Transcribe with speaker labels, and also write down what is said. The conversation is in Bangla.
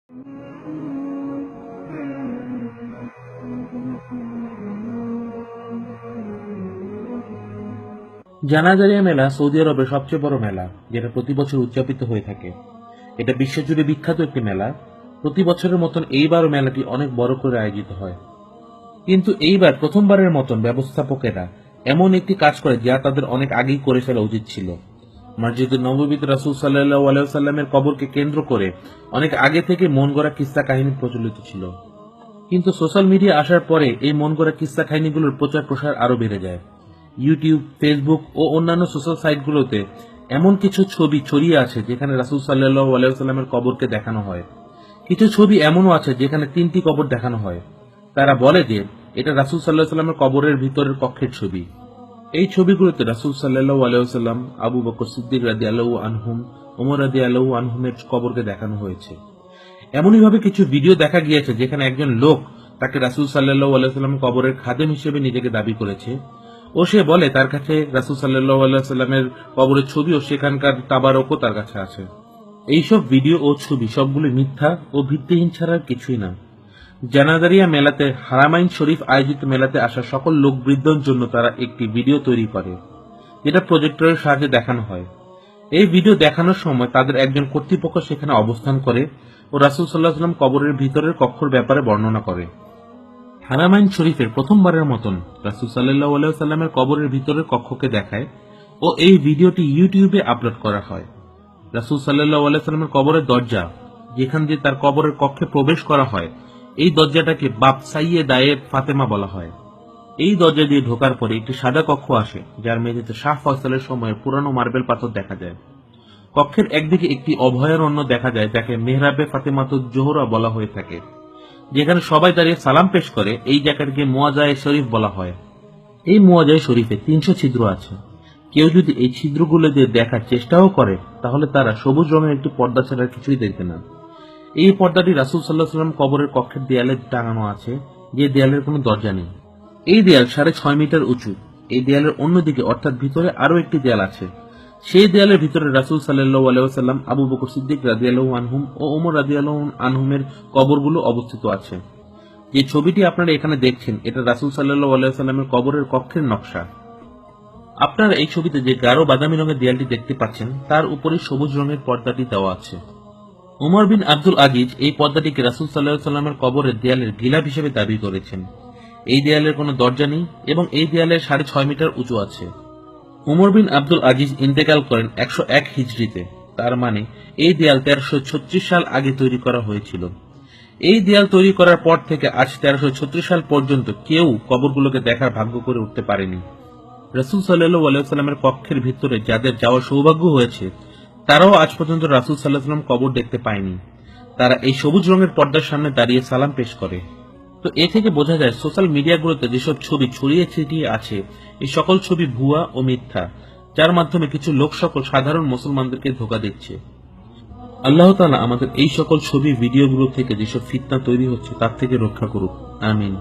Speaker 1: জানাজারিয়া মেলা সৌদি আরবের সবচেয়ে বড় মেলা, যেটা প্রতি বছর উদযাপিত হয়ে থাকে। এটা বিশ্বজুড়ে বিখ্যাত একটি মেলা। প্রতি বছরের মতন এইবারও মেলাটি অনেক বড় করে আয়োজিত হয়। কিন্তু এইবার প্রথমবারের মতন ব্যবস্থাপকেরা এমন একটি কাজ করে যা তাদের অনেক আগেই করে ফেলা উচিত ছিল। মসজিদুন নববীতে রাসূল সাল্লাল্লাহু আলাইহি ওয়াসাল্লামের কবরকে কেন্দ্র করে অনেক আগে থেকে মন গড়া কিস্সা কাহিনী প্রচলিত ছিল। কিন্তু সোশ্যাল মিডিয়া আসার পরে এই মন গড়া কিস্সা কাহিনীগুলোর প্রচার প্রসার আরো বেড়ে যায়। ইউটিউব, ফেসবুক ও অন্যান্য সোশ্যাল সাইটগুলোতে এমন কিছু ছবি ছড়িয়ে আছে যেখানে রাসূল সাল্লাল্লাহু আলাইহি ওয়াসাল্লামের কবরকে দেখানো হয়। কিছু ছবি এমনও আছে যেখানে 3টি কবর দেখানো হয়। তারা বলে যে এটা রাসূল সাল্লাল্লাহু আলাইহি ওয়াসাল্লামের কবরের ভিতরের কক্ষের ছবি। এই ছবিগুলোতে রাসূল সাল্লাল্লাহু আলাইহি ওয়াসাল্লাম, আবু বকর সিদ্দিক রাদিয়াল্লাহু আনহুম, ওমর রাদিয়াল্লাহু আনহুমের কবরকে দেখানো হয়েছে। এমনইভাবে কিছু ভিডিও দেখা গিয়েছে যেখানে একজন লোক তাকে রাসূল সাল্লাল্লাহু আলাইহি ওয়াসাল্লাম কবরের খাদেম হিসেবে নিজেকে দাবি করেছে ও সে বলে তার কাছে রাসূল সাল্লাল্লাহু আলাইহি ওয়াসাল্লামের কবরের ছবি ও সেখানকার তাবারকও তার কাছে আছে। এইসব ভিডিও ও ছবি সবগুলো মিথ্যা ও ভিত্তিহীন ছাড়া কিছুই না। জানাজারিয়া মেলাতে হারামাইন শরীফ আয়োজিত মেলাতে আসা সকল লোকবৃন্দর জন্য তারা একটি ভিডিও তৈরি করে, যেটা প্রজেক্টরের সাহায্যে দেখানো হয়। এই ভিডিও দেখানোর সময় তাদের একজন কর্তৃপক্ষ সেখানে অবস্থান করে ও রাসূল সাল্লাল্লাহু আলাইহি ওয়াসাল্লাম কবরের ভিতরের কক্ষের ব্যাপারে বর্ণনা করে। হারামাইন শরীফের প্রথমবারের মতন রাসূল সাল্লাল্লাহু আলাইহি ওয়াসাল্লামের কবরের ভিতরের কক্ষকে দেখায় ও এই ভিডিওটি ইউটিউবে আপলোড করা হয়। রাসূল সাল্লাল্লাহু আলাইহি ওয়াসাল্লামের কবরের দরজা, যেখান দিয়ে তার কবরের কক্ষে প্রবেশ করা হয়, এই দরজাটাকে বাব সাইয়েদায়ে ফাতেমা বলা হয়। এই দরজা দিয়ে ঢোকার পরে একটি সাদা কক্ষ আসে, যার মেঝেতে শাহ ফয়সালের সময়ের পুরানো মার্বেল পাথর দেখা যায়। কক্ষের একদিকে একটি অভয়ারণ্য দেখা যায়, যাকে মেহরাবে ফাতেমাতুজ জোহরা বলা হয়ে থাকে, যেখানে সবাই দাঁড়িয়ে সালাম পেশ করে। এই জায়গাটিকে মুয়াজায়ে শরীফ বলা হয়। এই মুয়াজায়ে শরীফে 300 ছিদ্র আছে। কেউ যদি এই ছিদ্রগুলো দিয়ে দেখার চেষ্টাও করে তাহলে তারা সবুজ রঙের একটি পর্দা ছাড়া কিছুই দেখবে না। এই পর্দাটি রাসূল সাল্লাল্লাহু আলাইহি ওয়াসাল্লাম কবরের কক্ষের দেয়ালে টাঙানো আছে, যে দেয়ালের কোনো দরজা নেই। এই দেয়াল 6.5 মিটার উঁচু। এই দেয়ালের অন্যদিকে অর্থাৎ ভিতরে আরো একটি দেয়াল আছে। সেই দেয়ালের ভিতরে রাসূল সাল্লাল্লাহু আলাইহি ওয়াসাল্লাম, আবু বকর সিদ্দিক রাদিয়াল্লাহু আনহুম ও ওমর রাদিয়াল্লাহু আনহুমের কবরগুলো অবস্থিত আছে। যে ছবিটি আপনারা এখানে দেখছেন, এটা রাসূল সাল্লাল্লাহু আলাইহি ওয়াসাল্লামের কবরের কক্ষের নকশা। আপনারা এই ছবিতে যে গাঢ় বাদামি রঙের দেয়ালটি দেখতে পাচ্ছেন, তার উপরে সবুজ রঙের পর্দাটি দেওয়া আছে। উমর বিন আব্দুল আজিজ এই পর্দাটিকে রাসূল সাল্লাল্লাহু আলাইহি ওয়াসাল্লামের কবরের দেয়ালের গিলাফ হিসেবে দাবি করেছেন। এই দেয়ালের কোনো দরজা নেই এবং এই দেয়ালের 6.5 মিটার উঁচু আছে। উমর বিন আব্দুল আজিজ ইন্তেকাল করেন 101 হিজরিতে। তার মানে এই দেয়াল 1336 সাল আগে তৈরি করা হয়েছিল। এই দেয়াল তৈরি করার পর থেকে আজ 1336 সাল পর্যন্ত কেউ কবরগুলোকে দেখার ভাগ্য করে উঠতে পারেনি। রাসূল সাল্লাল্লাহু আলাইহি ওয়াসাল্লামের কক্ষের ভিতরে যাদের যাওয়ার সৌভাগ্য হয়েছে, তারাও আজ পর্যন্ত রাসূল সাল্লাল্লাহু আলাইহি ওয়াসাল্লাম কবর দেখতে পায়নি। তারা এই সবুজ রঙের পর্দার সামনে দাঁড়িয়ে সালাম পেশ করে। তো এ থেকে বোঝা যায় সোশ্যাল মিডিয়াগুলোতে যেসব ছবি ছড়িয়ে ছিটিয়ে আছে, এই সকল ছবি ভুয়া ও মিথ্যা, যার মাধ্যমে কিছু লোক সকল সাধারণ মুসলমানদেরকে ধোঁকা দিচ্ছে। আল্লাহ তাআলা আমাদের এই সকল ছবি ভিডিওগুলো থেকে যেসব ফিতনা তৈরি হচ্ছে তার থেকে রক্ষা করুক। আমিন।